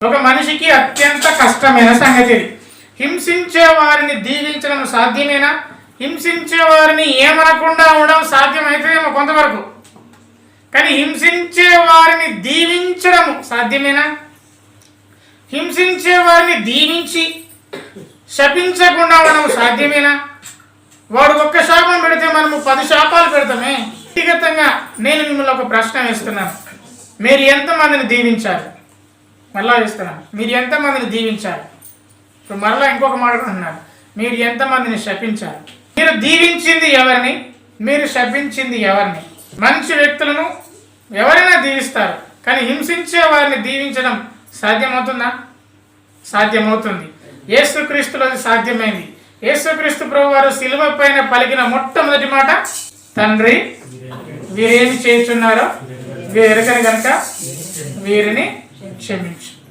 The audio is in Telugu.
ఒక మనిషికి అత్యంత కష్టమైన సంగతి. హింసించే వారిని దీవించడం సాధ్యమేనా? హింసించే వారిని ఏమనకుండా ఉండడం సాధ్యమవుతుందేమో కొంతవరకు, కానీ హింసించే వారిని దీవించడం సాధ్యమేనా? హింసించే వారిని దీవించి శపించకుండా ఉండడం సాధ్యమేనా? వాడు ఒక్క శాపం పెడితే మనము 10 శాపాలు పెడతామే. వ్యక్తిగతంగా నేను మిమ్మల్ని ఒక ప్రశ్న వేస్తున్నాను, మీరు ఎంతమందిని దీవించారు? మళ్ళా వేస్తున్నాను, మీరు ఎంతమందిని దీవించారు? ఇప్పుడు మరలా ఇంకొక మాట అంటున్నారు, మీరు ఎంతమందిని శపించారు? మీరు దీవించింది ఎవరిని? మీరు శపించింది ఎవరిని? మంచి వ్యక్తులను ఎవరైనా దీవిస్తారు, కానీ హింసించే వారిని దీవించడం సాధ్యమవుతుందా? సాధ్యమవుతుంది. యేసుక్రీస్తులో సాధ్యమైంది. యేసుక్రీస్తు ప్రభువారు శిలువ పైన పలికిన మొట్టమొదటి మాట, తండ్రి వీరేమి చేస్తున్నారో వీరు ఎరగని కనుక వీరిని క్షమించు.